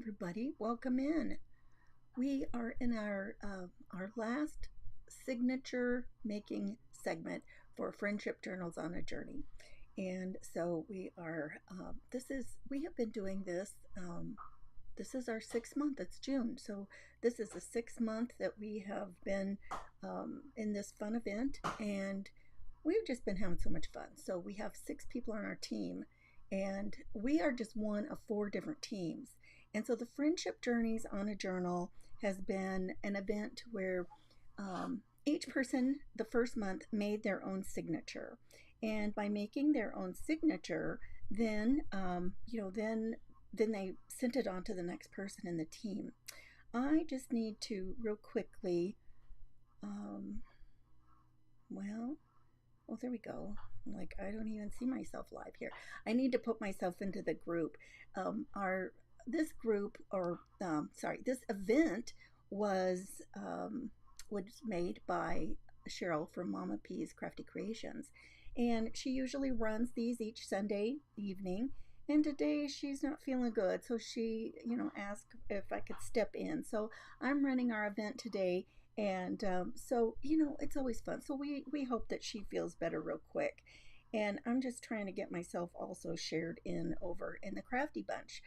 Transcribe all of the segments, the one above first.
everybody. Welcome in. We are in our last signature making segment for Friendship Journals on a Journey, and so we are. We have been doing this. This is our 6th month. It's June, so this is the 6th month that we have been in this fun event, and we've just been having so much fun. So we have 6 people on our team, and we are just one of 4 different teams. And so the Friendship Journeys on a Journal has been an event where each person the first month made their own signature. And by making their own signature, then they sent it on to the next person in the team. I just need to real quickly, um, well, oh, there we go. Like, I don't even see myself live here. I need to put myself into the group. Our This group, this event was made by Cheryl from Mama P's Crafty Creations, and she usually runs these each Sunday evening. And today she's not feeling good, so she, asked if I could step in. So I'm running our event today, and it's always fun. So we hope that she feels better real quick. And I'm just trying to get myself also shared in over in the Crafty Bunch,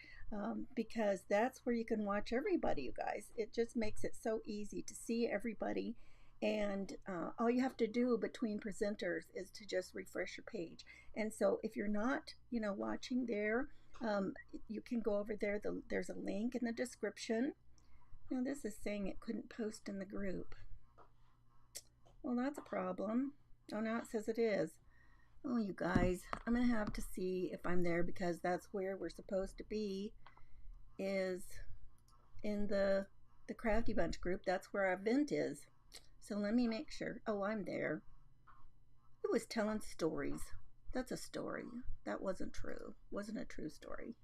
because that's where you can watch everybody, you guys. It just makes it so easy to see everybody. And all you have to do between presenters is to just refresh your page. And so if you're not, watching there, you can go over there. There's a link in the description. Now this is saying it couldn't post in the group. Well, that's a problem. Oh, now it says it is. Oh, you guys, I'm going to have to see if I'm there, because that's where we're supposed to be, is in the Crafty Bunch group. That's where our event is. So let me make sure. Oh, I'm there. It was telling stories. That's a story. That wasn't true. Wasn't a true story.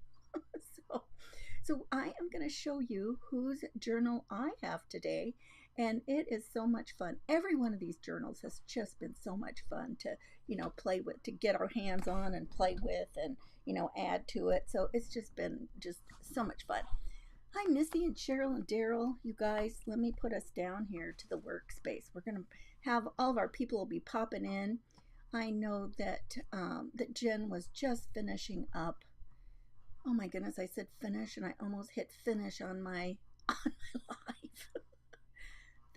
so I am going to show you whose journal I have today. And it is so much fun. Every one of these journals has just been so much fun to, play with, to get our hands on and play with and, add to it. So it's just been just so much fun. Hi, Missy and Cheryl and Daryl. You guys, let me put us down here to the workspace. We're going to have all of our people will be popping in. I know that Jen was just finishing up. Oh my goodness, I said finish and I almost hit finish on my live.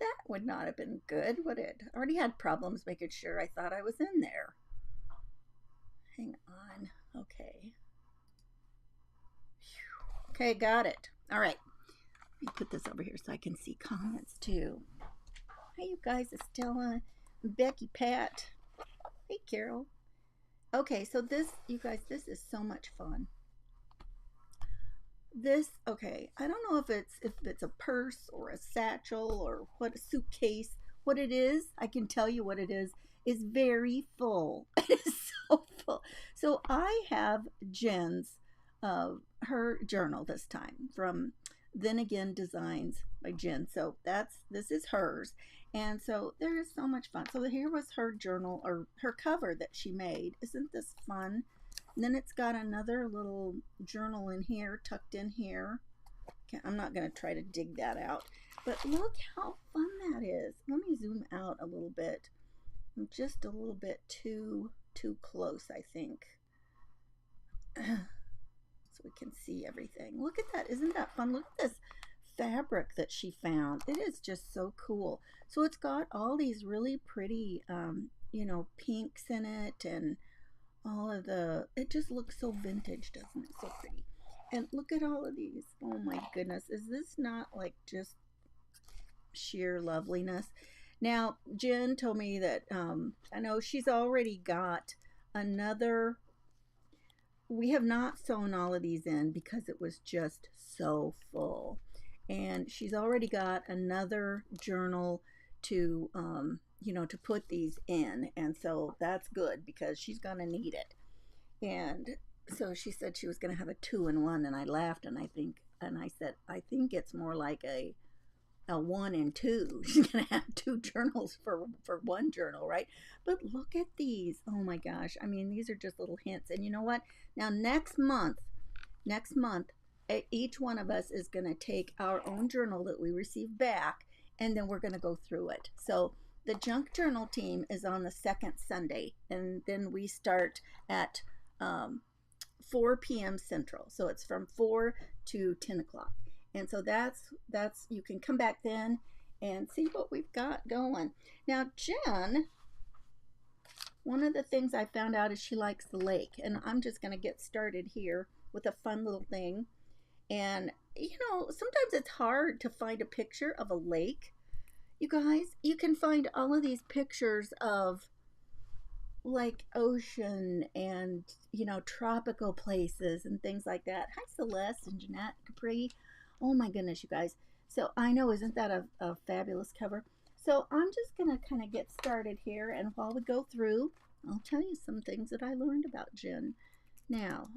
That would not have been good, would it? I already had problems making sure I thought I was in there. Hang on. Okay. Okay, got it. All right. Let me put this over here so I can see comments too. Hi, you guys. Estella, Becky, Pat. Hey, Carol. Okay, so you guys, this is so much fun. Okay, I don't know if it's a purse or a satchel or what, a suitcase. What it is, I can tell you what it is very full. It is so full. So I have Jen's, her journal this time from Then Again Designs by Jen. So this is hers. And so there is so much fun. So here was her journal, or her cover that she made. Isn't this fun? And then it's got another little journal in here, tucked in here. Okay, I'm not going to try to dig that out. But look how fun that is. Let me zoom out a little bit. I'm just a little bit too close, I think. So we can see everything. Look at that. Isn't that fun? Look at this fabric that she found. It is just so cool. So it's got all these really pretty, pinks in it, and all of it just looks so vintage, doesn't it? So pretty. And look at all of these. Oh my goodness. Is this not like just sheer loveliness? Now, Jen told me that, I know she's already got another. We have not sewn all of these in because it was just so full. And she's already got another journal to to put these in, and so that's good because she's gonna need it. And so she said she was gonna have a 2-in-1, and I laughed, and I said I think it's more like a 1 and 2. She's gonna have 2 journals for one journal, right? But look at these. Oh my gosh, I mean, these are just little hints. And you know what? Now next month each one of us is going to take our own journal that we receive back, and then we're going to go through it. So the junk journal team is on the second Sunday, and then we start at 4 p.m. Central. So it's from 4 to 10 o'clock. And so that's you can come back then and see what we've got going. Now, Jen, one of the things I found out is she likes the lake, and I'm just going to get started here with a fun little thing. And you know, sometimes it's hard to find a picture of a lake. You guys, you can find all of these pictures of like ocean and, you know, tropical places and things like that. Hi, Celeste and Jeanette Capri. Oh my goodness, you guys. So I know, isn't that a fabulous cover? So I'm just going to kind of get started here, and while we go through, I'll tell you some things that I learned about Jen. Now,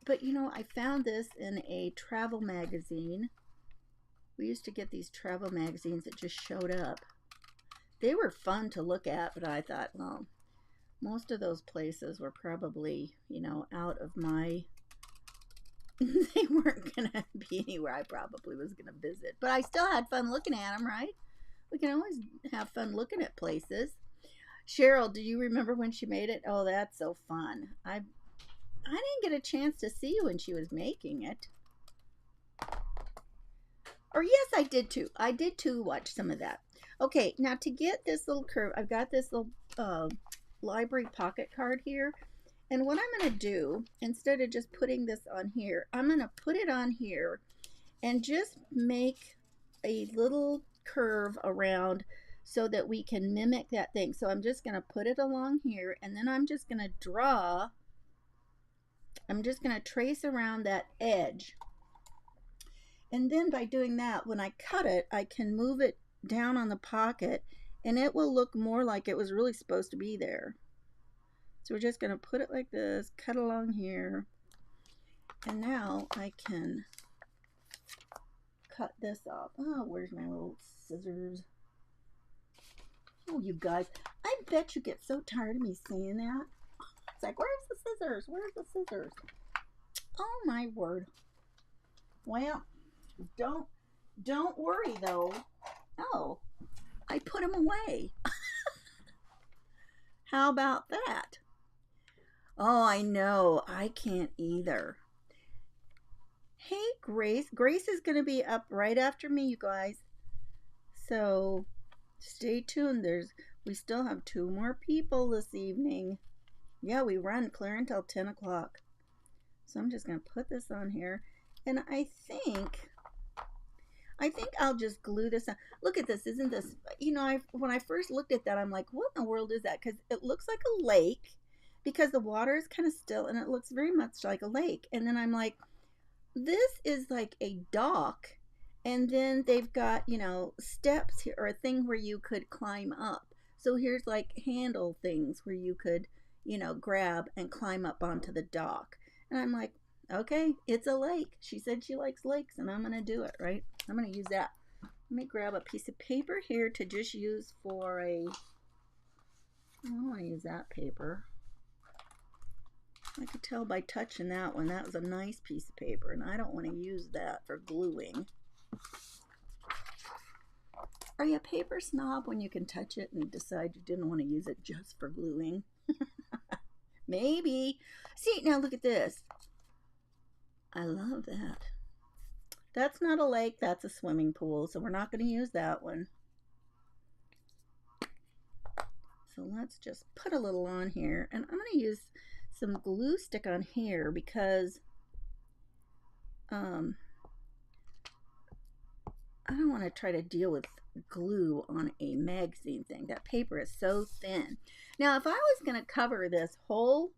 but you know, I found this in a travel magazine. We used to get these travel magazines that just showed up. They were fun to look at, but I thought, well, most of those places were probably, you know, out of my, they weren't going to be anywhere I probably was going to visit. But I still had fun looking at them, right? We can always have fun looking at places. Cheryl, do you remember when she made it? Oh, that's so fun. I didn't get a chance to see you when she was making it. Or yes, I did too. I did too watch some of that. Okay, now to get this little curve, I've got this little library pocket card here. And what I'm going to do, instead of just putting this on here, I'm going to put it on here and just make a little curve around so that we can mimic that thing. So I'm just going to put it along here, and then I'm just going to draw. I'm just going to trace around that edge. And then by doing that, when I cut it, I can move it down on the pocket, and it will look more like it was really supposed to be there. So we're just going to put it like this, cut along here, and now I can cut this off. Oh, where's my little scissors? Oh, you guys, I bet you get so tired of me saying that. It's like, where's the scissors? Where's the scissors? Oh my word. Well, don't worry though. Oh, I put them away. How about that? Oh, I know. I can't either. Hey, Grace. Grace is going to be up right after me, you guys. So stay tuned. We still have 2 more people this evening. Yeah, we run clear until 10 o'clock. So I'm just going to put this on here. And I think I'll just glue this on. Look at this. Isn't this, you know, when I first looked at that, I'm like, what in the world is that? Because it looks like a lake, because the water is kind of still, and it looks very much like a lake. And then I'm like, this is like a dock. And then they've got, you know, steps here, or a thing where you could climb up. So here's like handle things where you could, you know, grab and climb up onto the dock. And I'm like, okay, it's a lake. She said she likes lakes, and I'm going to do it, right? I'm going to use that. Let me grab a piece of paper here to just use for I don't want to use that paper. I could tell by touching that one. That was a nice piece of paper, and I don't want to use that for gluing. Are you a paper snob when you can touch it and decide you didn't want to use it just for gluing? Maybe. See, now look at this. I love that. That's not a lake, that's a swimming pool, so we're not going to use that one. So let's just put a little on here, and I'm going to use some glue stick on here because I don't want to try to deal with glue on a magazine thing. That paper is so thin. Now, if I was going to cover this whole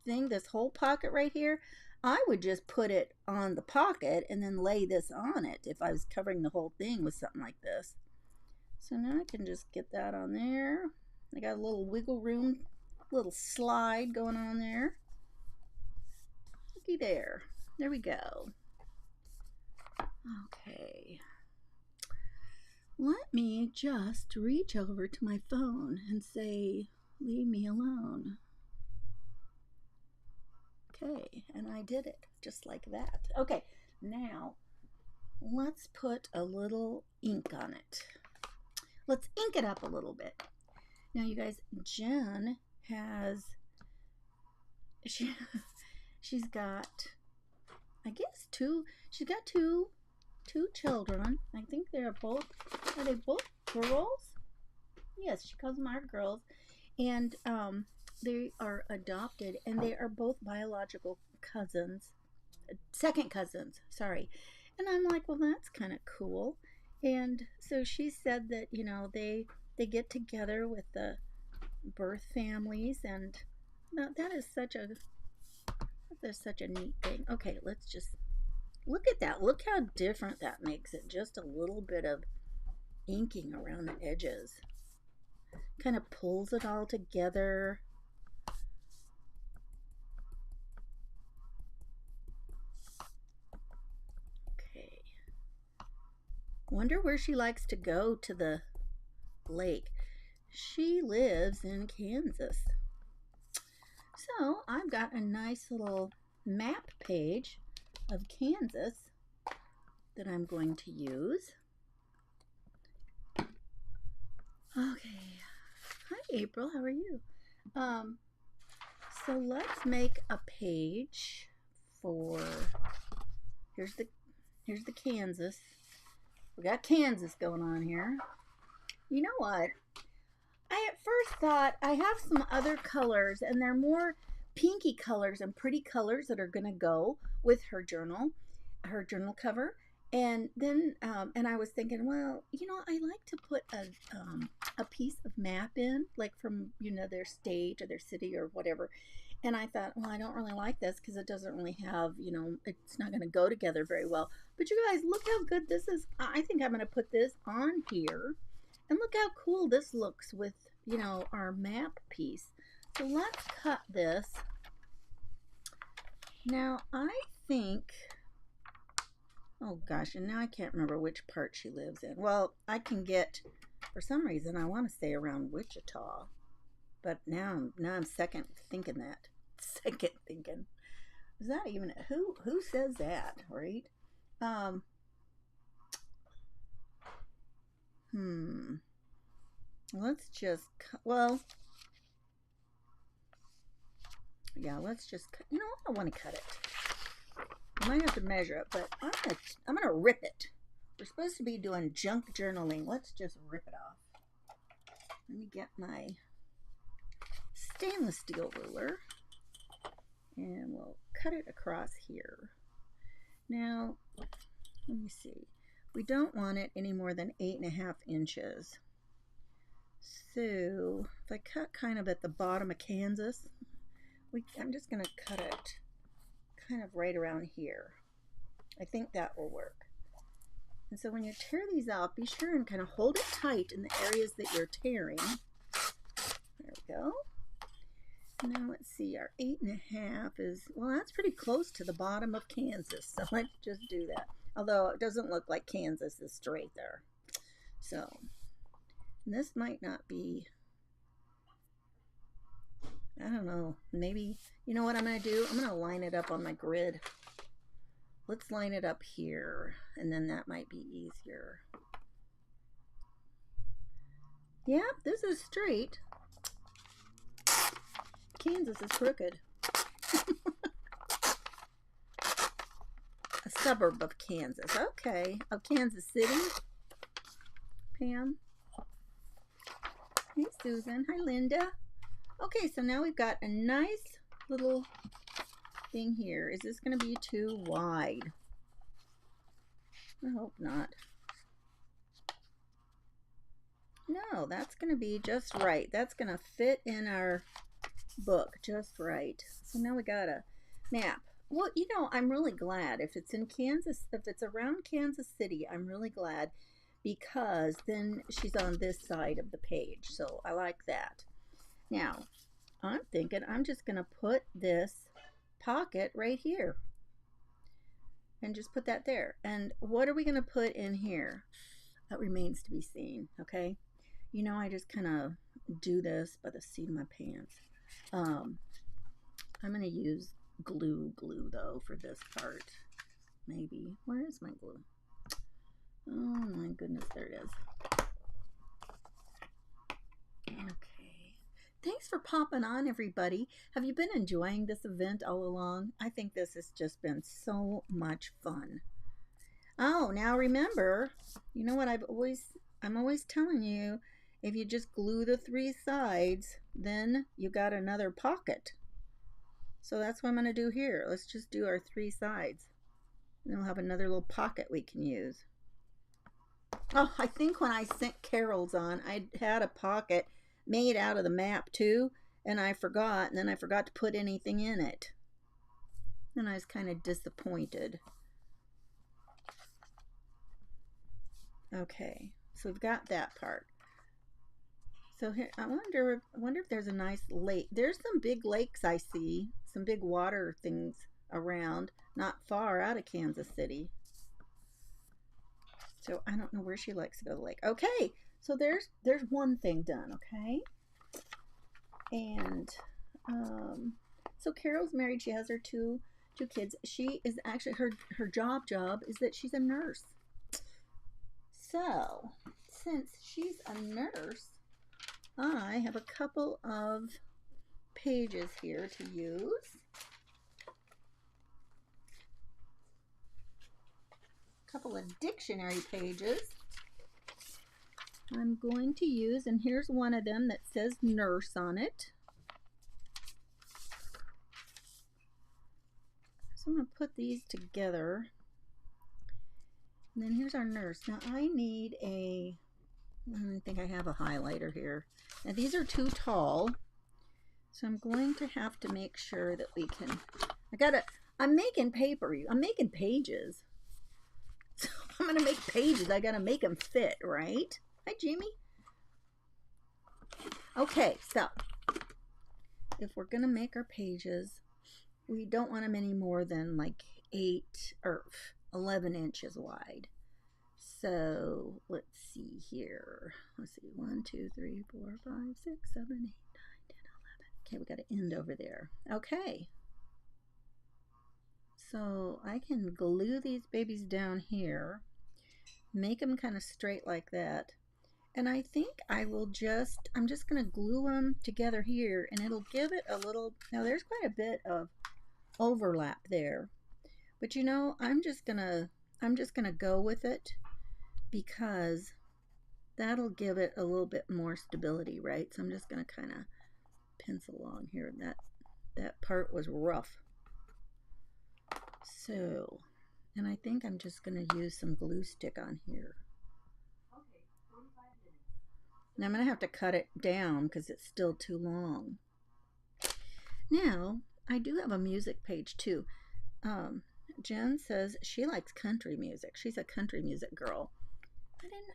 thing, this whole pocket right here, I would just put it on the pocket and then lay this on it if I was covering the whole thing with something like this. So now I can just get that on there. I got a little wiggle room, little slide going on there. Looky there. There we go. Okay. Let me just reach over to my phone and say, leave me alone. Okay, and I did it just like that. Okay, now let's put a little ink on it. Let's ink it up a little bit. Now, you guys, Jen has, she's got, I guess she's got two children. I think are they both girls? Yes, she calls them our girls. And they are adopted, and they are both biological cousins, second cousins, sorry. And I'm like, well, that's kind of cool. And so she said that, they get together with the birth families, and that is such a neat thing. Okay, let's just look at that. Look how different that makes it. Just a little bit of inking around the edges. Kind of pulls it all together. Okay. Wonder where she likes to go to the lake. She lives in Kansas. So I've got a nice little map page of Kansas that I'm going to use. Okay. Hi, April. How are you? So let's make a page for, here's the Kansas. We got Kansas going on here. You know what? I at first thought I have some other colors, and they're more pinky colors and pretty colors that are going to go with her journal cover. And then, and I was thinking, well, I like to put a piece of map in, like from, their state or their city or whatever. And I thought, well, I don't really like this because it doesn't really have, it's not going to go together very well. But you guys, look how good this is. I think I'm going to put this on here. And look how cool this looks with, our map piece. So let's cut this. Now, I think, oh gosh, and now I can't remember which part she lives in. Well, I can get, for some reason, I want to say around Wichita. But now I'm second thinking that. Second thinking. Is that even, who says that, right? Let's just, well, yeah, let's just, I want to cut it. I might have to measure it, but I'm gonna rip it. We're supposed to be doing junk journaling. Let's just rip it off. Let me get my stainless steel ruler, and we'll cut it across here. Now, let me see. We don't want it any more than 8.5 inches. So if I cut kind of at the bottom of Kansas, I'm just going to cut it kind of right around here. I think that will work. And so when you tear these out, be sure and kind of hold it tight in the areas that you're tearing. There we go. Now let's see, our 8.5 is, well, that's pretty close to the bottom of Kansas. So let's just do that. Although it doesn't look like Kansas is straight there. So this might not be, I don't know, maybe, you know what I'm going to do? I'm going to line it up on my grid. Let's line it up here, and then that might be easier. Yeah, this is straight. Kansas is crooked. A suburb of Kansas. Okay, of Kansas City. Pam. Hey, Susan. Hi, Linda. Okay, so now we've got a nice little thing here. Is this going to be too wide? I hope not. No, that's going to be just right. That's going to fit in our book just right. So now we got a map. Well, I'm really glad if it's in Kansas, if it's around Kansas City, I'm really glad because then she's on this side of the page. So I like that. Now, I'm thinking I'm just going to put this pocket right here and just put that there. And what are we going to put in here? That remains to be seen, okay? I just kind of do this by the seat of my pants. I'm going to use glue though for this part. Maybe. Where is my glue? Oh my goodness, there it is. Okay. Thanks for popping on, everybody. Have you been enjoying this event all along? I think this has just been so much fun. Oh, now remember, you know what I'm always telling you, if you just glue the 3 sides, then you got another pocket. So that's what I'm going to do here. Let's just do our 3 sides. And we'll have another little pocket we can use. Oh, I think when I sent Carol's on, I had a pocket made out of the map too, and I forgot, and then I forgot to put anything in it. And I was kind of disappointed. Okay, so we've got that part. So here, I wonder if there's a nice lake. There's some big lakes I see, some big water things around, not far out of Kansas City. So I don't know where she likes to go to the lake. Okay, so there's one thing done, okay? And so Carol's married. She has her two kids. She is actually, her job is that she's a nurse. So since she's a nurse, I have a couple of pages here to use. A couple of dictionary pages I'm going to use, and here's one of them that says nurse on it. So I'm going to put these together. And then here's our nurse. Now I need I think I have a highlighter here. Now these are too tall, so I'm going to have to make sure that we can, I'm making paper, I'm making pages. So if I'm gonna make pages, I gotta make them fit, right? Hi, Jamie. Okay, so if we're gonna make our pages, we don't want them any more than like 8 or 11 inches wide. So let's see here. Let's see, 1, 2, 3, 4, 5, 6, 7, 8, 9, 10, 11. Okay, we got an end over there. Okay. So I can glue these babies down here, make them kind of straight like that. And I think I'm just going to glue them together here, and it'll give it a little, now there's quite a bit of overlap there. But you know, I'm just going to go with it, because that'll give it a little bit more stability, right? So I'm just going to kind of pencil along here. That part was rough. So, and I think I'm just going to use some glue stick on here. Okay, 45 minutes. Now I'm going to have to cut it down because it's still too long. Now, I do have a music page too. Jen says she likes country music. She's a country music girl.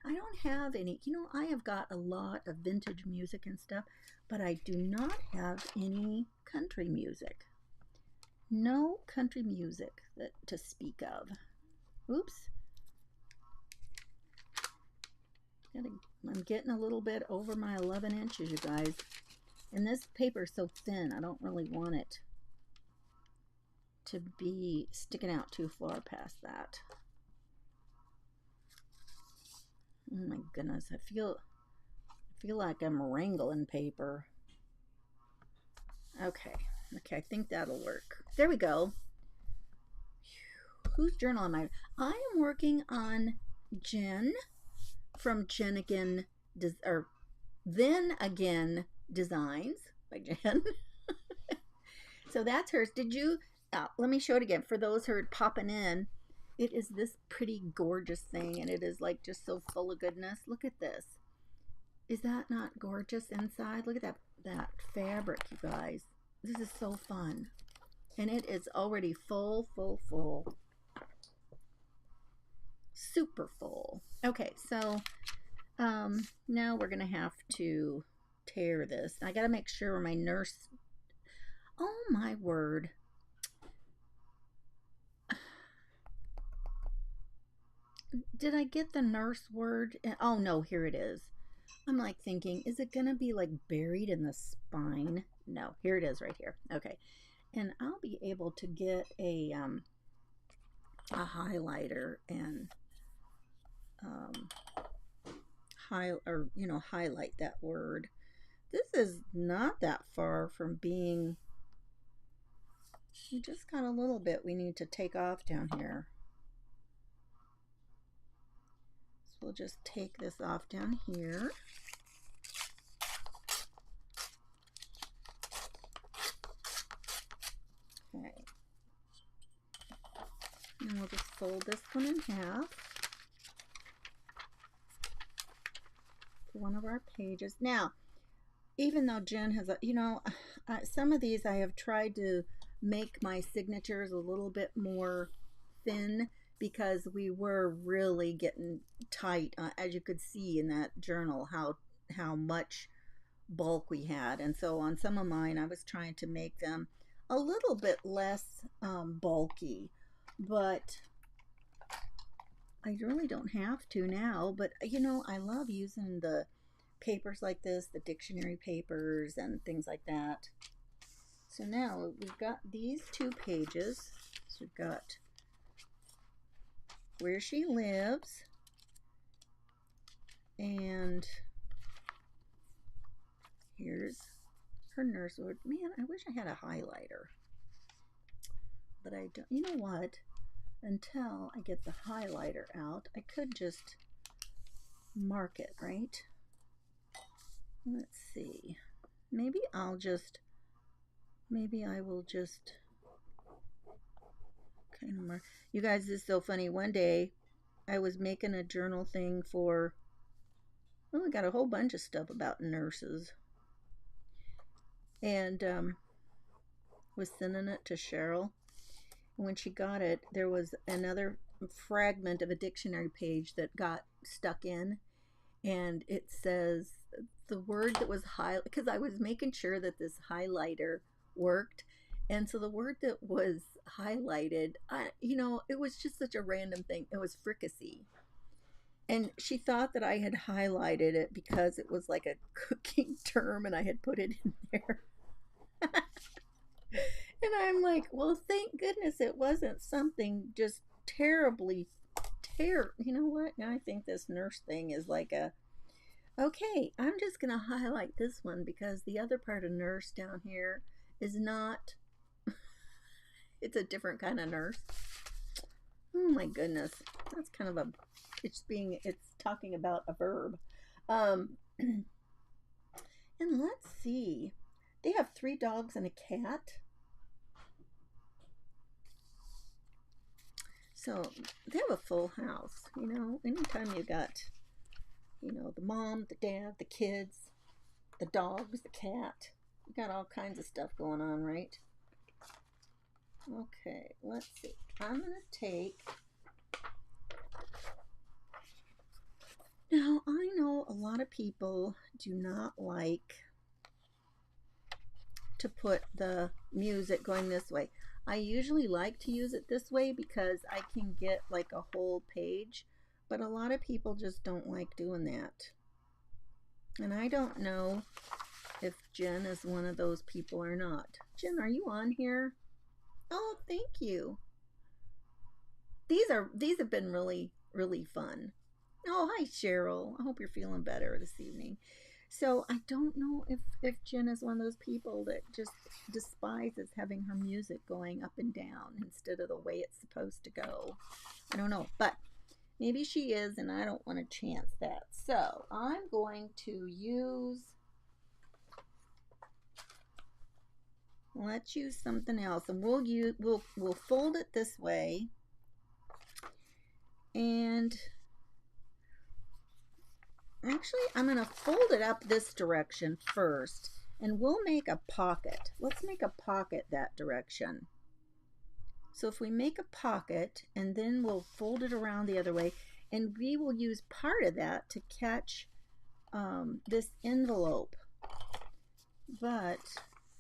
I don't have any, you know, I have got a lot of vintage music and stuff, but I do not have any country music. No country music to speak of. Oops. I'm getting a little bit over my 11 inches, you guys. And this paper is so thin, I don't really want it to be sticking out too far past that. Oh my goodness, I feel like I'm wrangling paper. Okay, I think that'll work. There we go. Whose journal am I? I am working on Jen from Then Again Designs by Jen. So that's hers. Did you, let me show it again for those who are popping in. It is this pretty gorgeous thing, and it is like just so full of goodness. Look at this. Is that not gorgeous inside? Look at that fabric, you guys. This is so fun. And it is already full. Super full. Okay, so now we're going to have to tear this. I got to make sure my nurse, oh my word. Did I get the nurse word? Oh no, here it is. I'm like thinking, is it going to be like buried in the spine? No, here it is right here. Okay. And I'll be able to get a highlighter and highlight that word. This is not that far from being. We just got a little bit we need to take off down here. So we'll just take this off down here. Okay. And we'll just fold this one in half. One of our pages. Now, even though Jen has some of these I have tried to make my signatures a little bit more thin because we were really getting tight, as you could see in that journal, how much bulk we had. And so on some of mine, I was trying to make them a little bit less bulky, but I really don't have to now. But I love using the papers like this, the dictionary papers and things like that. So now we've got these 2 pages. So we've got where she lives, and here's her nurse word. Man, I wish I had a highlighter, but I don't. You know what? Until I get the highlighter out, I could just mark it, right? Let's see. Maybe I will just kind of mark. You guys, this is so funny. One day I was making a journal thing for, well, I got a whole bunch of stuff about nurses, and was sending it to Cheryl. When she got it, there was another fragment of a dictionary page that got stuck in, and it says the word that was highlighted, because I was making sure that this highlighter worked, and so the word that was highlighted, it was just such a random thing. It was fricassee. And she thought that I had highlighted it because it was like a cooking term and I had put it in there. And I'm like, well, thank goodness it wasn't something just terribly you know what? I think this nurse thing is like okay, I'm just going to highlight this one because the other part of nurse down here is not, it's a different kind of nurse. Oh my goodness. That's kind of it's talking about a verb. And let's see. They have 3 dogs and a cat. So they have a full house, anytime you got, the mom, the dad, the kids, the dogs, the cat. You got all kinds of stuff going on, right? Okay, let's see. I'm going to take, now I know a lot of people do not like to put the music going this way. I usually like to use it this way because I can get like a whole page, but a lot of people just don't like doing that. And I don't know if Jen is one of those people or not. Jen, are you on here? Oh, thank you. These have been really, really fun. Oh, hi Cheryl. I hope you're feeling better this evening. So I don't know if Jen is one of those people that just despises having her music going up and down instead of the way it's supposed to go. I don't know, but maybe she is, and I don't want to chance that. So I'm going to let's use something else, and we'll fold it this way, and actually, I'm going to fold it up this direction first, and we'll make a pocket. Let's make a pocket that direction. So if we make a pocket, and then we'll fold it around the other way, and we will use part of that to catch this envelope. But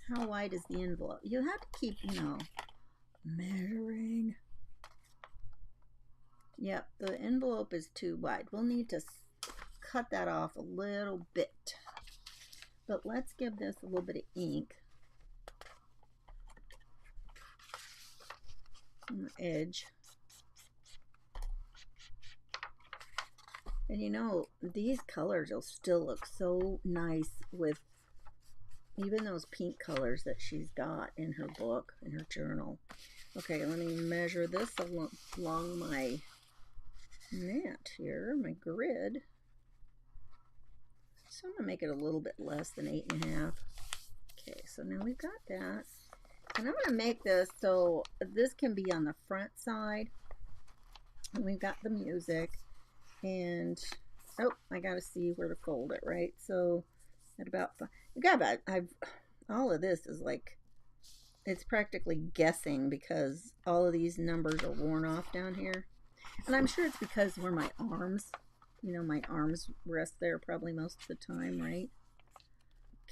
how wide is the envelope? You have to keep, measuring. Yep, the envelope is too wide. We'll need to cut that off a little bit, but let's give this a little bit of ink. on the edge. And you know, these colors will still look so nice with even those pink colors that she's got in her book, in her journal. Okay, let me measure this along my mat here, my grid. So I'm going to make it a little bit less than 8.5. Okay, so now we've got that. And I'm going to make this so this can be on the front side. And we've got the music. And, oh, I got to see where to fold it, right? So at about, all of this is like, it's practically guessing because all of these numbers are worn off down here. And I'm sure it's because where my arms, you know, my arms rest there probably most of the time, right?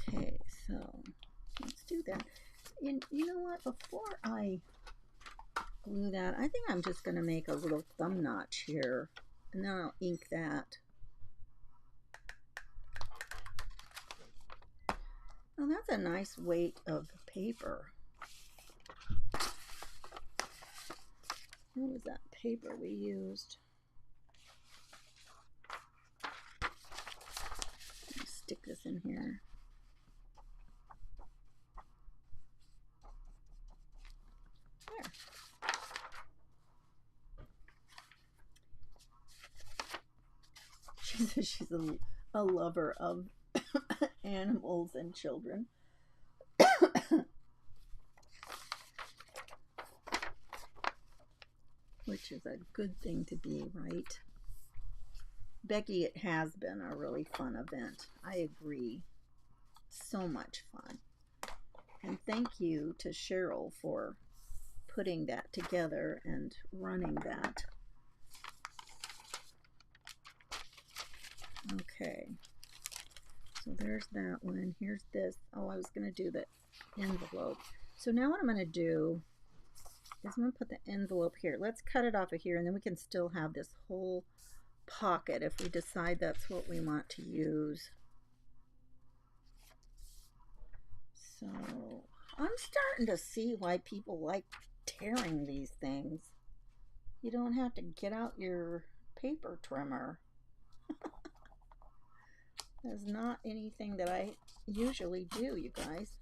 Okay, so let's do that. And you know what? Before I glue that, I think I'm just going to make a little thumb notch here. And then I'll ink that. Oh, that's a nice weight of paper. What was that paper we used? Stick this in here. There. She says she's a lover of animals and children. Which is a good thing to be, right? Becky, it has been a really fun event. I agree. So much fun. And thank you to Cheryl for putting that together and running that. Okay. So there's that one. Here's this. Oh, I was going to do the envelope. So now what I'm going to do is I'm going to put the envelope here. Let's cut it off of here, and then we can still have this whole pocket if we decide that's what we want to use. So I'm starting to see why people like tearing these things. You don't have to get out your paper trimmer. That's not anything that I usually do, you guys.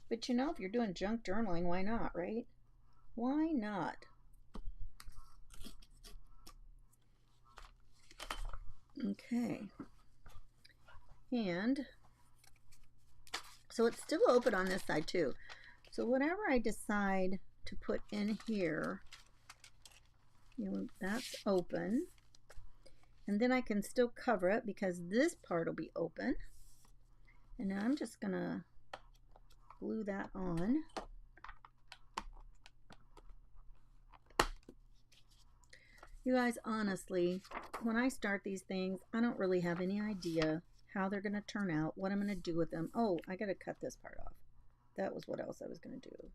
But you know, if you're doing junk journaling, why not, right? Why not? Okay. And so it's still open on this side too. So whatever I decide to put in here, you know, that's open. And then I can still cover it because this part will be open. And now I'm just gonna glue that on. You guys, honestly, when I start these things, I don't really have any idea how they're gonna turn out, what I'm gonna do with them. Oh, I gotta cut this part off. That was what else I was gonna do.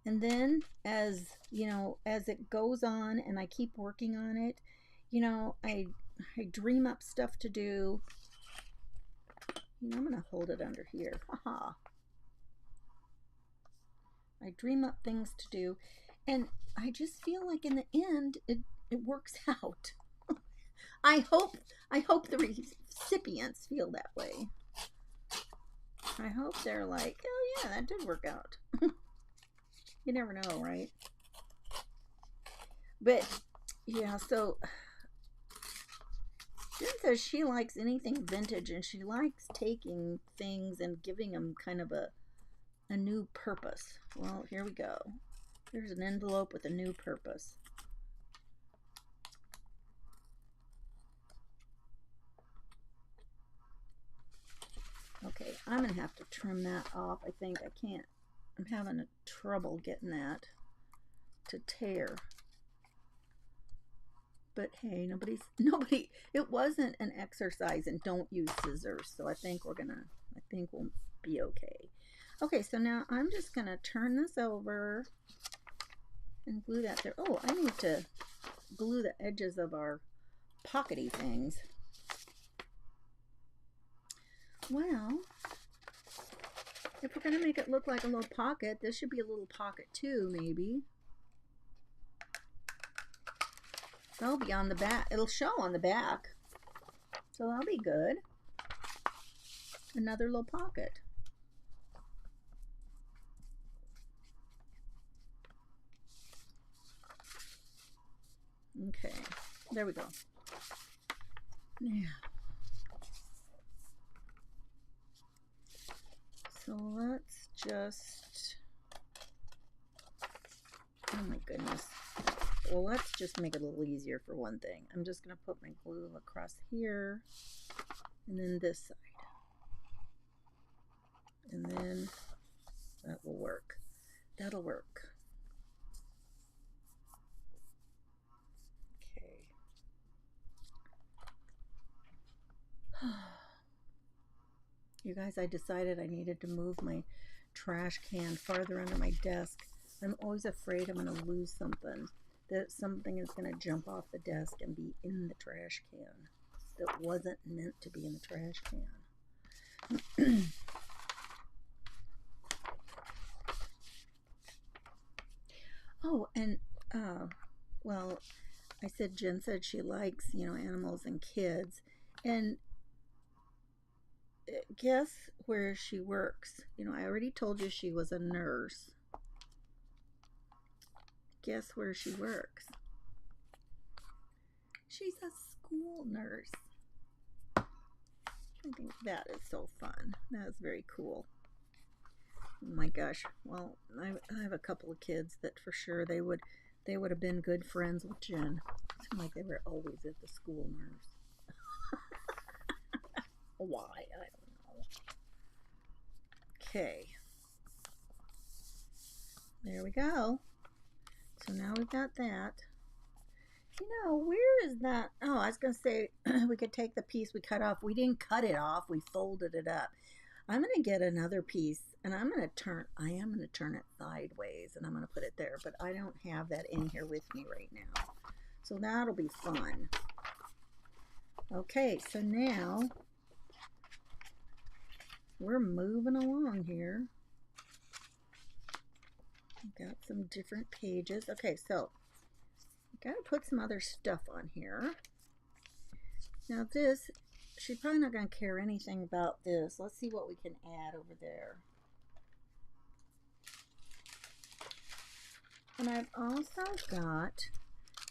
And then as, you know, as it goes on and I keep working on it, you know, I dream up stuff to do. You know, I'm going to hold it under here. Haha. I dream up things to do. And I just feel like in the end, it works out. I hope the recipients feel that way. I hope they're like, oh yeah, that did work out. You never know, right? But yeah, so Jen says she likes anything vintage, and she likes taking things and giving them kind of a new purpose. Well, here we go. There's an envelope with a new purpose. Okay, I'm gonna have to trim that off. I think I can't. I'm having trouble getting that to tear. But hey, nobody, it wasn't an exercise and don't use scissors. So I think we'll be okay. Okay, so now I'm just gonna turn this over and glue that there. Oh, I need to glue the edges of our pockety things. Well, If we're going to make it look like a little pocket, this should be a little pocket too, maybe. That'll be on the back. It'll show on the back. So that'll be good. Another little pocket. Okay, there we go. Yeah. So let's just, oh my goodness. Well, let's just make it a little easier for one thing. I'm just going to put my glue across here and then this side. And then that will work. That'll work. Okay. You guys, I decided I needed to move my trash can farther under my desk. I'm always afraid I'm going to lose something. That something is going to jump off the desk and be in the trash can that wasn't meant to be in the trash can. Oh, and well, I said Jen said she likes, you know, animals and kids, and guess where she works? You know, I already told you she was a nurse. Guess where she works? She's a school nurse. I think that is so fun. That is very cool. Oh my gosh. Well, I have a couple of kids that for sure they would have been good friends with Jen. It seemed like they were always at the school nurse. Why? I don't know. Okay. There we go. So now we've got that. You know, where is that? Oh, I was going to say we could take the piece we cut off. We didn't cut it off. We folded it up. I'm going to get another piece and I am going to turn it sideways and I'm going to put it there. But I don't have that in here with me right now. So that'll be fun. Okay, so now we're moving along here. Got some different pages. Okay, so got to put some other stuff on here. Now this, she's probably not going to care anything about this. Let's see what we can add over there. And I've also got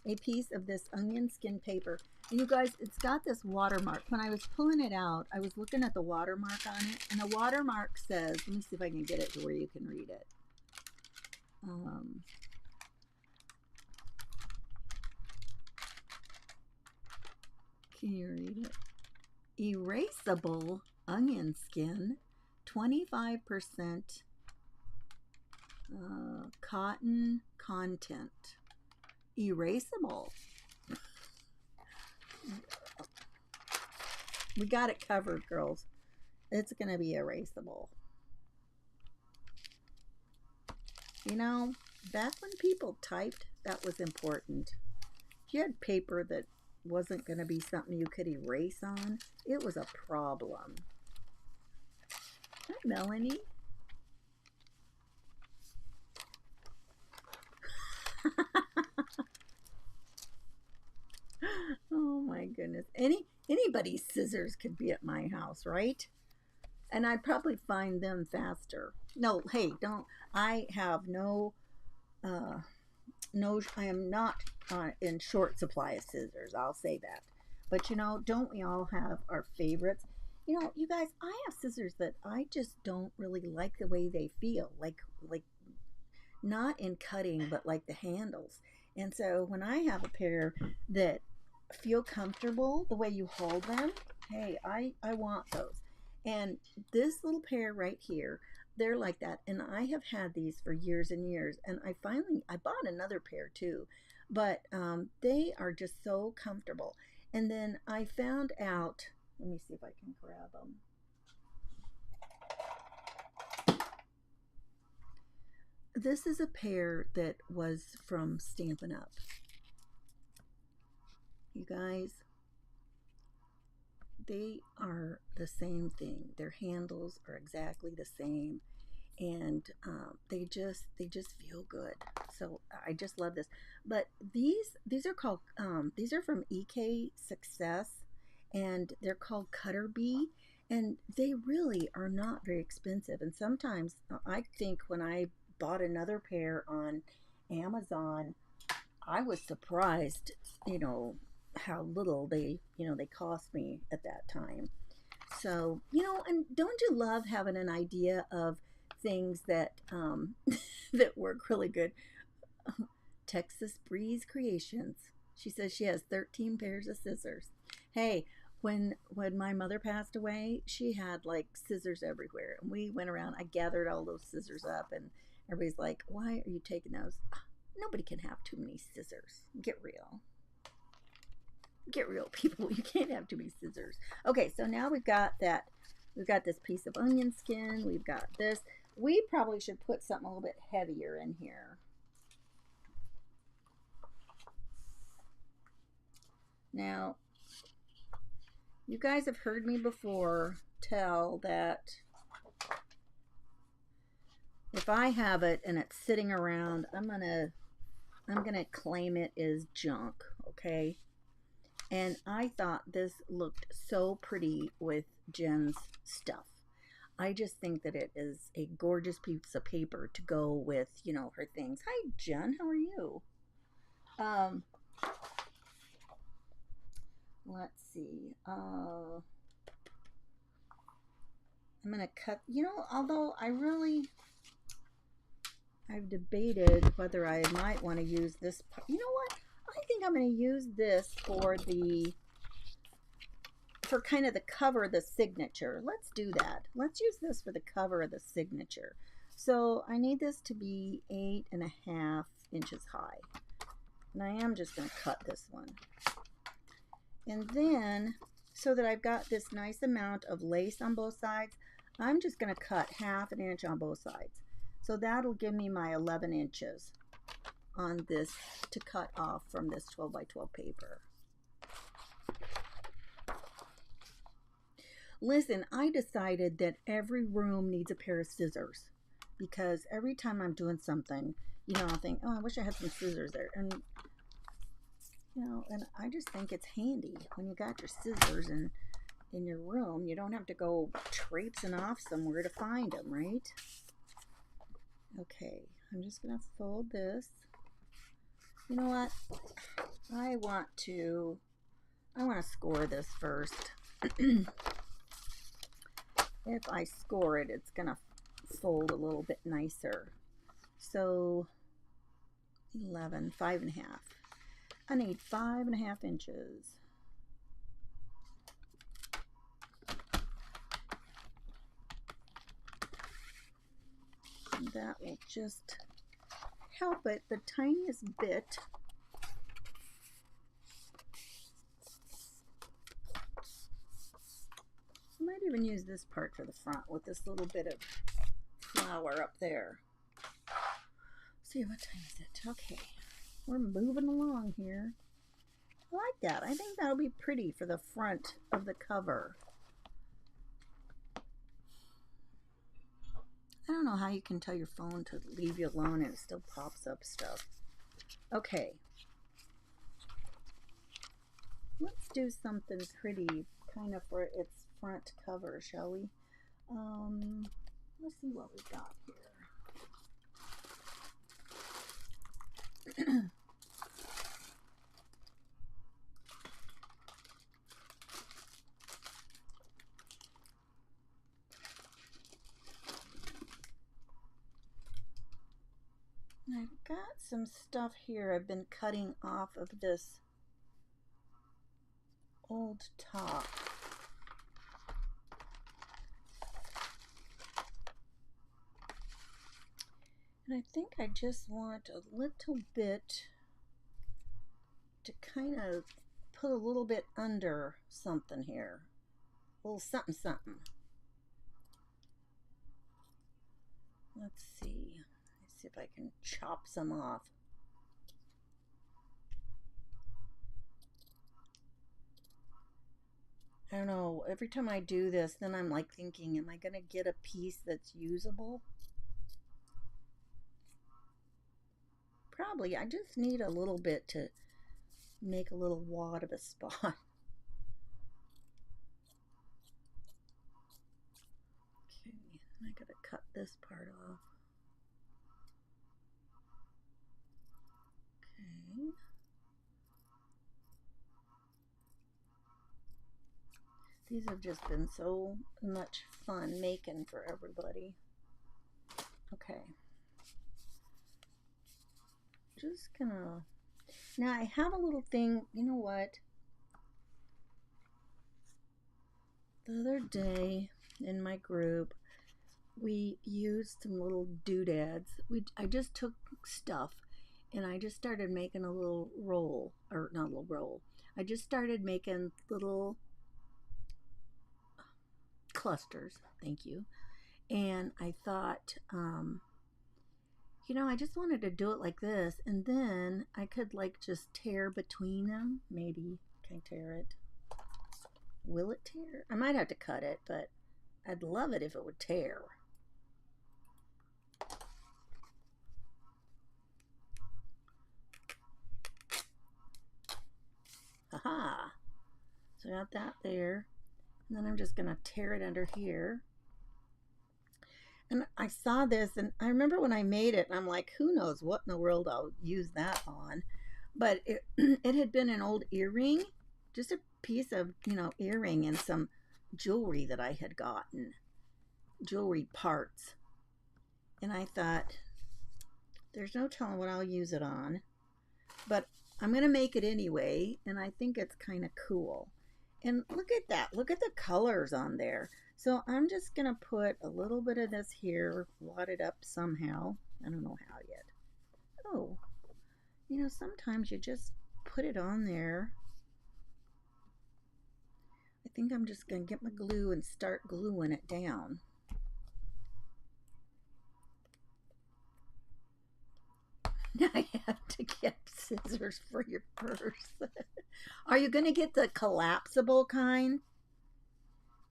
a piece of this onion skin paper. And you guys, it's got this watermark. When I was pulling it out, I was looking at the watermark on it. And the watermark says, let me see if I can get it to where you can read it. Can you read it? Erasable onion skin, 25% cotton content. Erasable. We got it covered, girls. It's going to be erasable. You know, back when people typed, that was important. If you had paper that wasn't going to be something you could erase on, it was a problem. Hi, Melanie. Oh my goodness. Anybody's scissors could be at my house, right? And I'd probably find them faster. No, hey, don't. I have no, I am not in short supply of scissors. I'll say that. But you know, don't we all have our favorites? You know, you guys, I have scissors that I just don't really like the way they feel. Like not in cutting, but like the handles. And so when I have a pair that feel comfortable the way you hold them, hey, I want those. And this little pair right here, they're like that. And I have had these for years and years. And I bought another pair too. But they are just so comfortable. And then I found out, let me see if I can grab them. This is a pair that was from Stampin' Up. You guys, they are the same thing. Their handles are exactly the same. and they just feel good. So I just love this. But these are called these are from EK Success, and they're called Cutter Bee, and they really are not very expensive. And sometimes I think when I bought another pair on Amazon, I was surprised, you know, how little they cost me at that time. So, and don't you love having an idea of things that that work really good? Texas Breeze Creations. She says she has 13 pairs of scissors. Hey, when my mother passed away, she had like scissors everywhere. And we went around, I gathered all those scissors up, and everybody's like, "Why are you taking those?" "Ah, nobody can have too many scissors. Get real. Get real, people. You can't have too many scissors. Okay, so now we've got this piece of onion skin. We've got this. We probably should put something a little bit heavier in here. Now, you guys have heard me before tell that if I have it and it's sitting around, I'm gonna claim it as junk, okay? And I thought this looked so pretty with Jen's stuff. I just think that it is a gorgeous piece of paper to go with, her things. Hi, Jen. How are you? Um, let's see. I'm going to cut, although I've debated whether I might want to use this. You know what? I think I'm going to use this for kind of the cover of the signature. Let's do that. Let's use this for the cover of the signature. So I need this to be 8.5 inches high. And I am just going to cut this one. And then, so that I've got this nice amount of lace on both sides, I'm just going to cut 1/2 inch on both sides. So that'll give me my 11 inches on this to cut off from this 12 by 12 paper. Listen, I decided that every room needs a pair of scissors, because every time I'm doing something, I'll think, oh, I wish I had some scissors there. And, and I just think it's handy when you got your scissors in your room. You don't have to go traipsing off somewhere to find them, right? Okay, I'm just going to fold this. You know what? I want to score this first. If I score it, it's going to fold a little bit nicer. So 11, 5.5. I need 5.5 inches. And that will just help it the tiniest bit. I might even use this part for the front with this little bit of flower up there. Let's see, what time is it? Okay, we're moving along here. I like that. I think that'll be pretty for the front of the cover. I don't know how you can tell your phone to leave you alone and it still pops up stuff. Okay. Let's do something pretty kind of for its front cover, shall we? Let's see what we got here. I've got some stuff here I've been cutting off of this old top. And I think I just want a little bit to kind of put a little bit under something here. A little something something. Let's see. Let's see if I can chop some off. I don't know, every time I do this, then I'm like thinking, am I going to get a piece that's usable? I just need a little bit to make a little wad of a spot. Okay, I gotta cut this part off. Okay. These have just been so much fun making for everybody. Okay. Just gonna... Now I have a little thing, you know what? The other day in my group, we used some little doodads. I just took stuff and I just started making a little roll, or not a little roll. I just started making little clusters, thank you. And I thought, you know, I just wanted to do it like this, and then I could like just tear between them. Maybe. Can I tear it? Will it tear? I might have to cut it, but I'd love it if it would tear. Aha! So I got that there. And then I'm just going to tear it under here. And I saw this, and I remember when I made it, and I'm like, who knows what in the world I'll use that on. But it, it had been an old earring, just a piece of, you know, earring and some jewelry that I had gotten, jewelry parts. And I thought, there's no telling what I'll use it on. But I'm going to make it anyway, and I think it's kind of cool. And look at that. Look at the colors on there. So I'm just going to put a little bit of this here, wad it up somehow. I don't know how yet. Oh, you know, sometimes you just put it on there. I think I'm just going to get my glue and start gluing it down. Now I have to get scissors for your purse. Are you going to get the collapsible kind?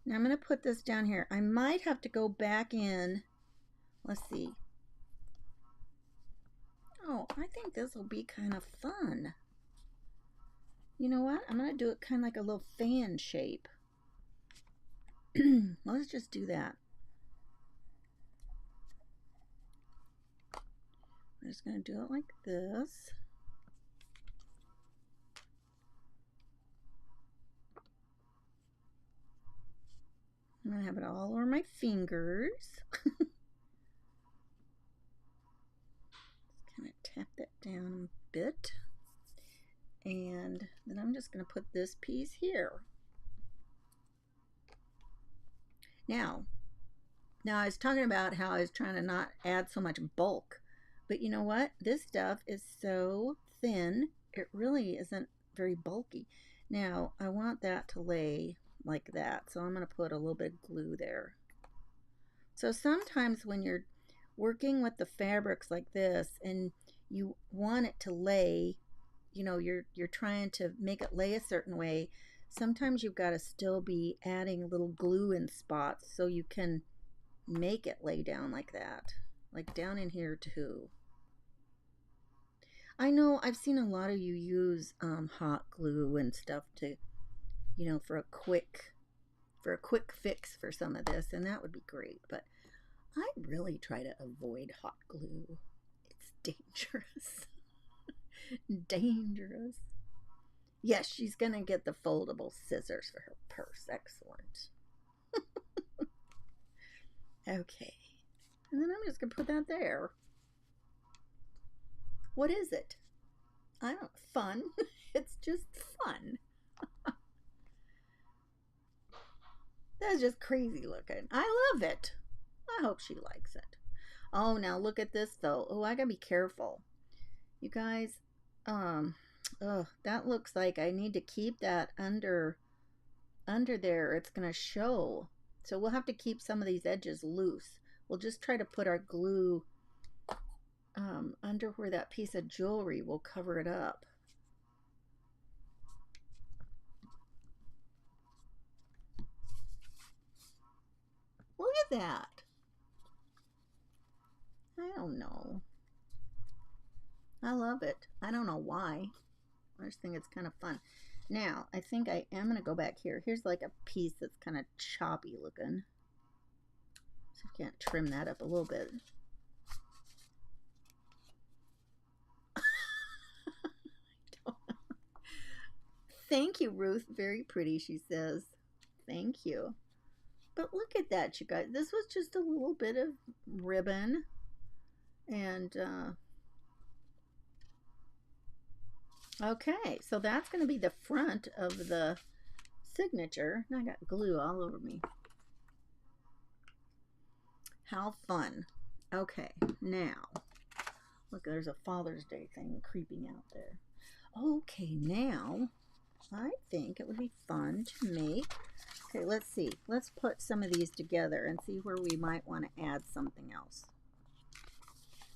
Now I'm going to put this down here. I might have to go back in. Let's see. Oh, I think this will be kind of fun. You know what? I'm going to do it kind of like a little fan shape. Let's just do that. I'm just going to do it like this. I'm going to have it all over my fingers. Just kind of tap that down a bit. And then I'm just going to put this piece here. Now I was talking about how I was trying to not add so much bulk. But you know what? This stuff is so thin, it really isn't very bulky. Now, I want that to lay like that, so I'm going to put a little bit of glue there. So sometimes when you're working with the fabrics like this and you want it to lay, you know, you're trying to make it lay a certain way, sometimes you've got to still be adding little glue in spots so you can make it lay down like that. Like down in here too. I know I've seen a lot of you use hot glue and stuff to, you know, for a quick fix for some of this, and that would be great. But I really try to avoid hot glue. It's dangerous. Dangerous. Yes, she's gonna get the foldable scissors for her purse. Excellent. Okay. And then I'm just going to put that there. What is it? I don't know. Fun. It's just fun. That's just crazy looking. I love it. I hope she likes it. Oh, now look at this though. Oh, I got to be careful. You guys, that looks like I need to keep that under there. It's going to show. So we'll have to keep some of these edges loose. We'll just try to put our glue under where that piece of jewelry will cover it up. Look at that. I don't know. I love it. I don't know why. I just think it's kind of fun. Now, I think I am going to go back here. Here's like a piece that's kind of choppy looking. So I can't trim that up a little bit. Thank you, Ruth. Very pretty, she says. Thank you. But look at that, you guys. This was just a little bit of ribbon. And, okay, so that's going to be the front of the signature. I got glue all over me. How fun. Okay, now, look, there's a Father's Day thing creeping out there. Okay, now, I think it would be fun to make, okay, let's see. Let's put some of these together and see where we might want to add something else.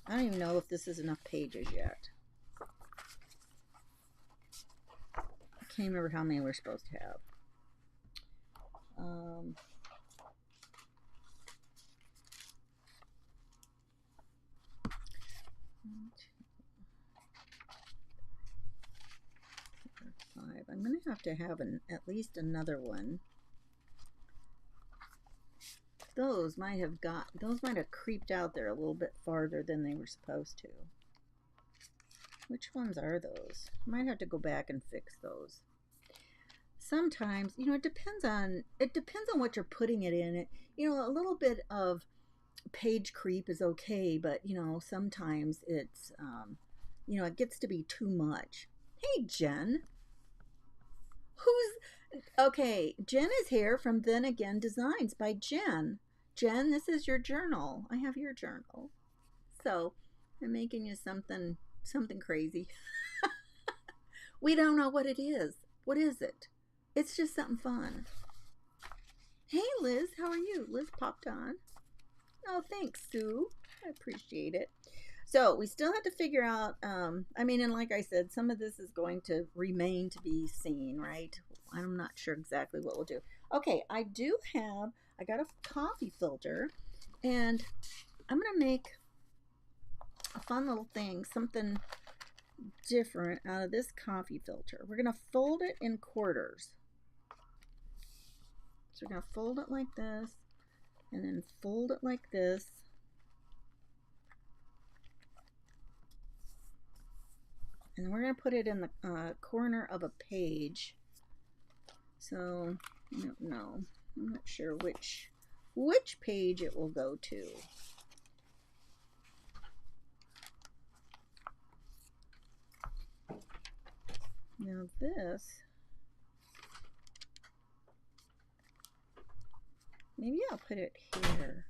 I don't even know if this is enough pages yet. I can't remember how many we're supposed to have. Five. I'm going to have at least another one. Those might have creeped out there a little bit farther than they were supposed to. Which ones are those? I might have to go back and fix those. Sometimes, you know, it depends on what you're putting it in. You know, a little bit of page creep is okay, but you know, sometimes it's you know, it gets to be too much. Hey, Jen. Okay, Jen is here from Then Again Designs by Jen. Jen, this is your journal. I have your journal. So, I'm making you something crazy. We don't know what it is. What is it? It's just something fun. Hey, Liz, how are you? Liz popped on. Oh, thanks, Sue. I appreciate it. So we still have to figure out, I mean, and like I said, some of this is going to remain to be seen, right? I'm not sure exactly what we'll do. Okay, I got a coffee filter, and I'm going to make a fun little thing, something different out of this coffee filter. We're going to fold it in quarters. So we're going to fold it like this, and then fold it like this. And then we're going to put it in the corner of a page. So, I don't know. I'm not sure which page it will go to. Now this, maybe I'll put it here.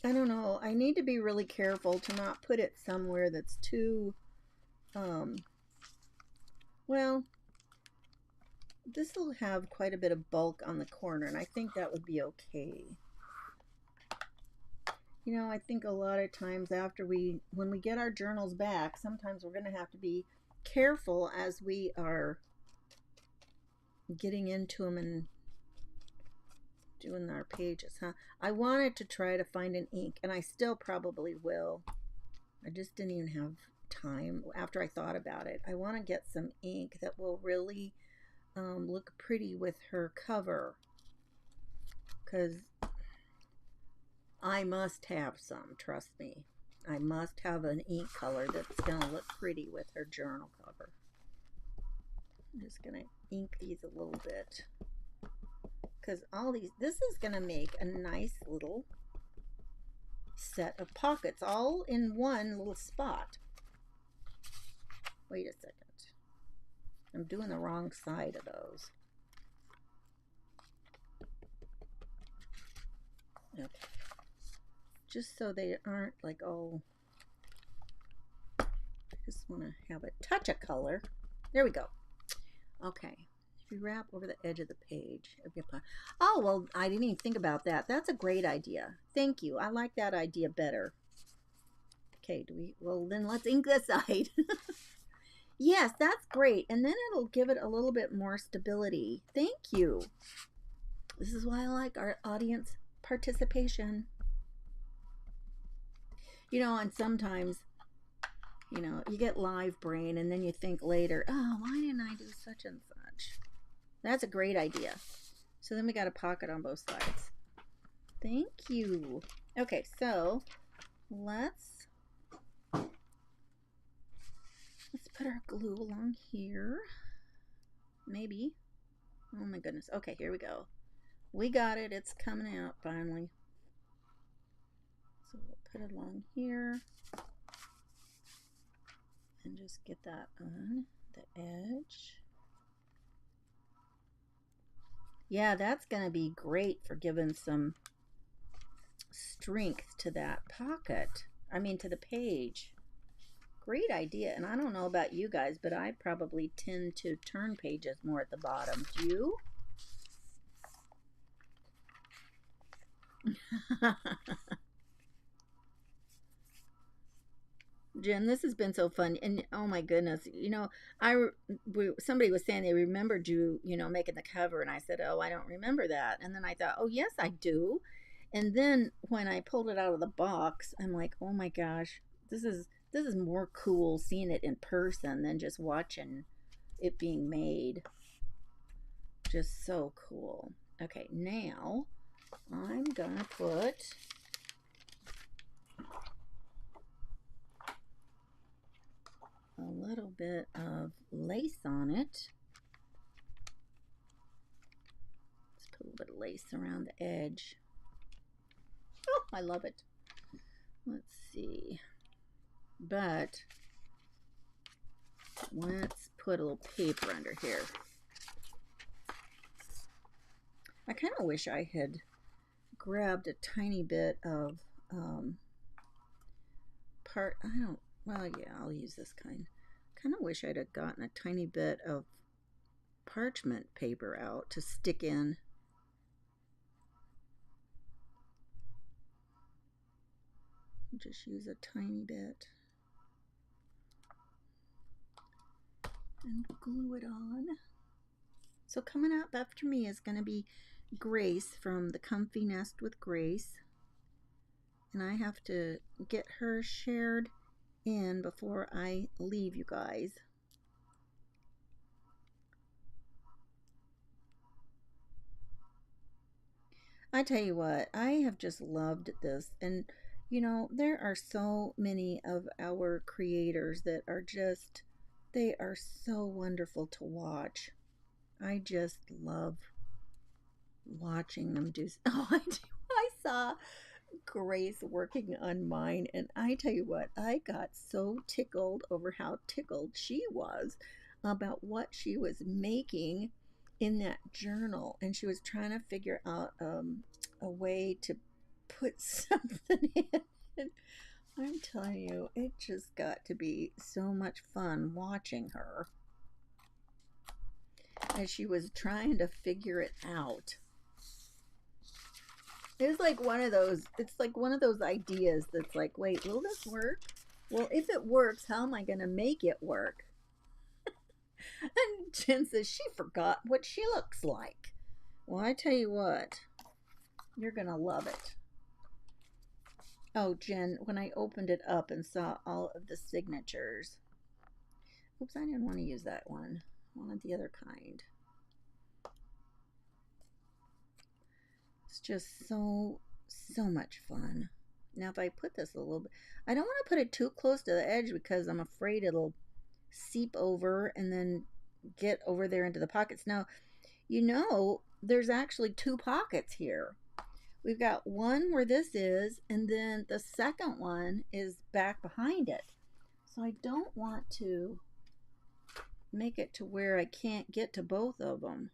I don't know. I need to be really careful to not put it somewhere that's too, well, this will have quite a bit of bulk on the corner, and I think that would be okay. You know, I think a lot of times when we get our journals back, sometimes we're going to have to be careful as we are getting into them and doing our pages, huh? I wanted to try to find an ink, and I still probably will. I just didn't even have time after I thought about it. I want to get some ink that will really look pretty with her cover, because I must have some, trust me. I must have an ink color that's going to look pretty with her journal cover. I'm just going to ink these a little bit, because this is going to make a nice little set of pockets all in one little spot. Wait a second. I'm doing the wrong side of those. Okay. Just so they aren't like all, I just want to have a touch of color. There we go. Okay. If you wrap over the edge of the page. Oh, well, I didn't even think about that. That's a great idea. Thank you. I like that idea better. Okay, well, then let's ink this side. Yes, that's great. And then it'll give it a little bit more stability. Thank you. This is why I like our audience participation. You know, and sometimes, you know, you get live brain and then you think later, oh, why didn't I do such and such? That's a great idea. So then we got a pocket on both sides. Thank you. Okay, so let's put our glue along here. Maybe. Oh my goodness. Okay, here we go. We got it. It's coming out finally. So we'll put it along here and just get that on the edge. Yeah, that's going to be great for giving some strength to that pocket. I mean, to the page. Great idea. And I don't know about you guys, but I probably tend to turn pages more at the bottom. Do you? Jen, this has been so fun, and oh my goodness, you know, somebody was saying they remembered you, you know, making the cover, and I said, oh, I don't remember that, and then I thought, oh yes, I do, and then when I pulled it out of the box, I'm like, oh my gosh, this is more cool seeing it in person than just watching it being made. Just so cool. Okay, now I'm gonna put a little bit of lace on it. Let's put a little bit of lace around the edge. Oh, I love it. Let's see. But let's put a little paper under here. I kind of wish I had grabbed a tiny bit of well, yeah, I'll use this kind. Kind of wish I'd have gotten a tiny bit of parchment paper out to stick in. Just use a tiny bit and glue it on. So coming up after me is going to be Grace from the Comfy Nest with Grace, and I have to get her shared in before I leave you guys. I tell you what, I have just loved this, and you know, there are so many of our creators that are just, they are so wonderful to watch. I just love watching them do. Oh, I do. I saw Grace working on mine, and I tell you what, I got so tickled over how tickled she was about what she was making in that journal, and she was trying to figure out a way to put something in. And I'm telling you, it just got to be so much fun watching her as she was trying to figure it out. It's like one of those, it's like one of those ideas that's like, wait, will this work? Well, if it works, how am I going to make it work? And Jen says she forgot what she looks like. Well, I tell you what, you're going to love it. Oh, Jen, when I opened it up and saw all of the signatures. Oops, I didn't want to use that one. I wanted the other kind. It's just so much fun. Now if I put this a little bit, I don't want to put it too close to the edge because I'm afraid it'll seep over and then get over there into the pockets. Now, you know, there's actually two pockets here. We've got one where this is, and then the second one is back behind it. So I don't want to make it to where I can't get to both of them.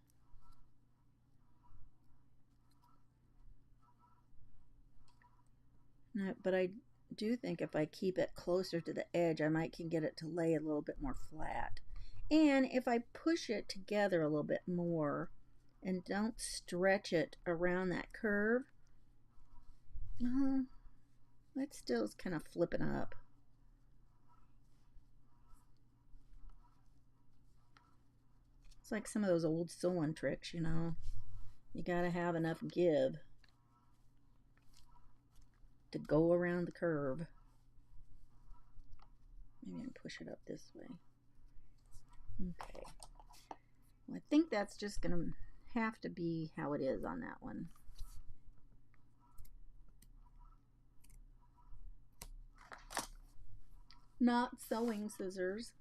But I do think if I keep it closer to the edge, I might can get it to lay a little bit more flat. And if I push it together a little bit more and don't stretch it around that curve, it still is kind of flipping up. It's like some of those old sewing tricks, you know. You gotta have enough give to go around the curve. Maybe I can push it up this way. Okay. Well, I think that's just going to have to be how it is on that one. Not sewing scissors.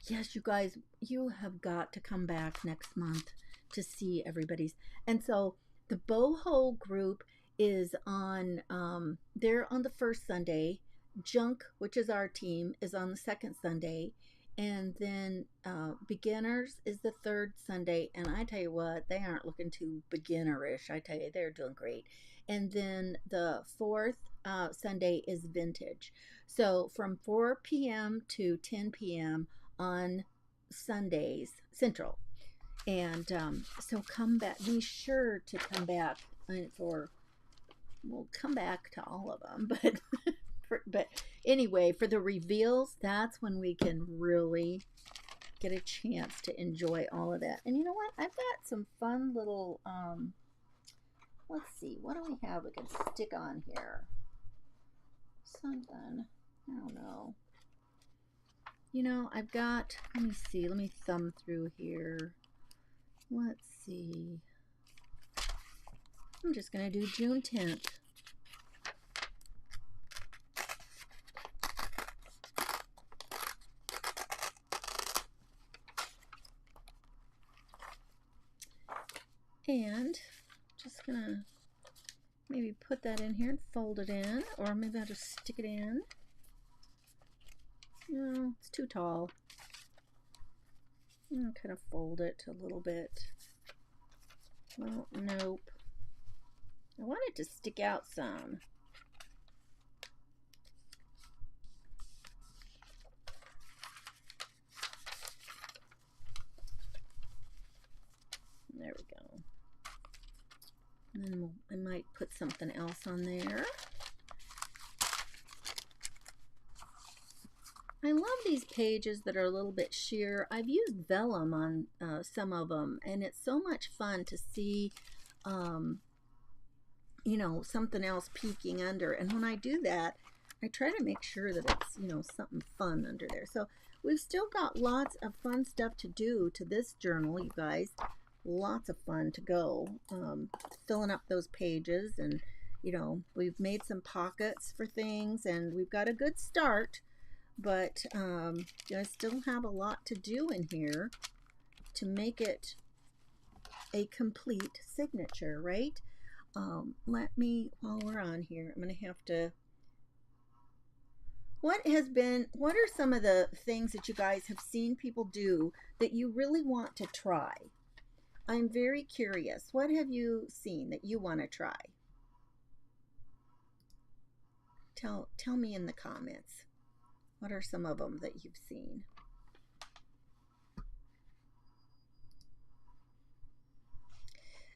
Yes, you guys, you have got to come back next month to see everybody's. And so the boho group is on, they're on the first Sunday. Junk, which is our team, is on the second Sunday. And then beginners is the third Sunday. And I tell you what, they aren't looking too beginnerish. I tell you, they're doing great. And then the fourth Sunday is vintage. So from 4 p.m. to 10 p.m. on Sundays Central. And so come back. Be sure to come back for. We'll come back to all of them, but anyway, for the reveals, that's when we can really get a chance to enjoy all of that. And you know what? I've got some fun little. Let's see. What do we have we can stick on here? Something. I don't know. You know, I've got, let me see, let me thumb through here. Let's see. I'm just going to do June 10th. And just going to maybe put that in here and fold it in, or maybe I'll just stick it in. No, it's too tall. I'll kind of fold it a little bit. Well, nope. I want it to stick out some. There we go. And then I might put something else on there. I love these pages that are a little bit sheer. I've used vellum on some of them, and it's so much fun to see, you know, something else peeking under. And when I do that, I try to make sure that it's, you know, something fun under there. So we've still got lots of fun stuff to do to this journal, you guys. Lots of fun to go. Filling up those pages, and, you know, we've made some pockets for things, and we've got a good start. But I still have a lot to do in here to make it a complete signature, right? Let me, while we're on here, I'm going to have to, what are some of the things that you guys have seen people do that you really want to try? I'm very curious. What have you seen that you want to try? Tell me in the comments. What are some of them that you've seen?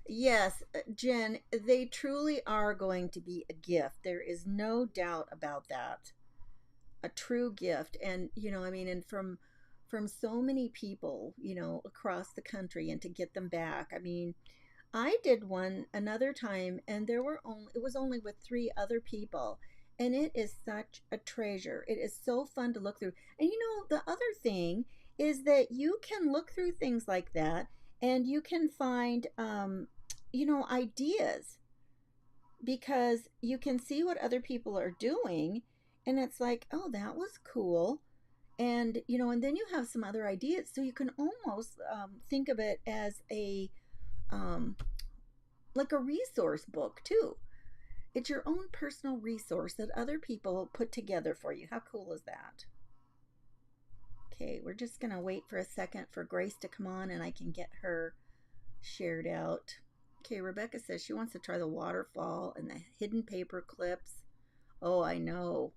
Yes, Jen, they truly are going to be a gift. There is no doubt about that. A true gift. And, you know, I mean, and from so many people, you know, across the country, and to get them back. I mean, I did one another time, and it was only with 3 other people. And it is such a treasure. It is so fun to look through. And you know, the other thing is that you can look through things like that, and you can find, you know, ideas, because you can see what other people are doing, and it's like, oh, that was cool. And, you know, and then you have some other ideas. So you can almost think of it as um, like a resource book too. It's your own personal resource that other people put together for you. How cool is that? Okay, we're just going to wait for a second for Grace to come on, and I can get her shared out. Okay, Rebecca says she wants to try the waterfall and the hidden paper clips. Oh, I know.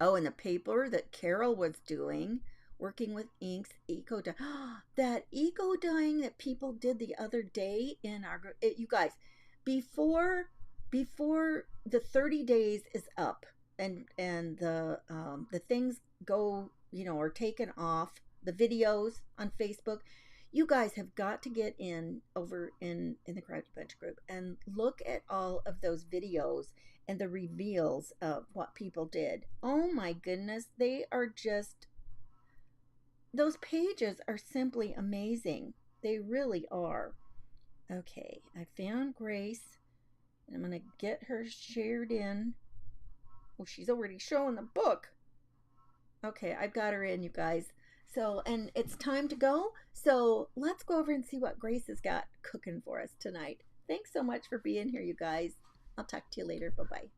Oh, and the paper that Carol was doing, working with inks, eco dye. That eco dyeing that people did the other day in our group. You guys, before the 30 days is up, and the things go, you know, are taken off the videos on Facebook, You guys have got to get in over in the Crafty Bunch group and look at all of those videos and the reveals of what people did. Oh my goodness, they are just, those pages are simply amazing. They really are. Okay, I found Grace. And I'm going to get her shared in. Oh, she's already showing the book. Okay, I've got her in, you guys. So, and it's time to go. So let's go over and see what Grace has got cooking for us tonight. Thanks so much for being here, you guys. I'll talk to you later. Bye-bye.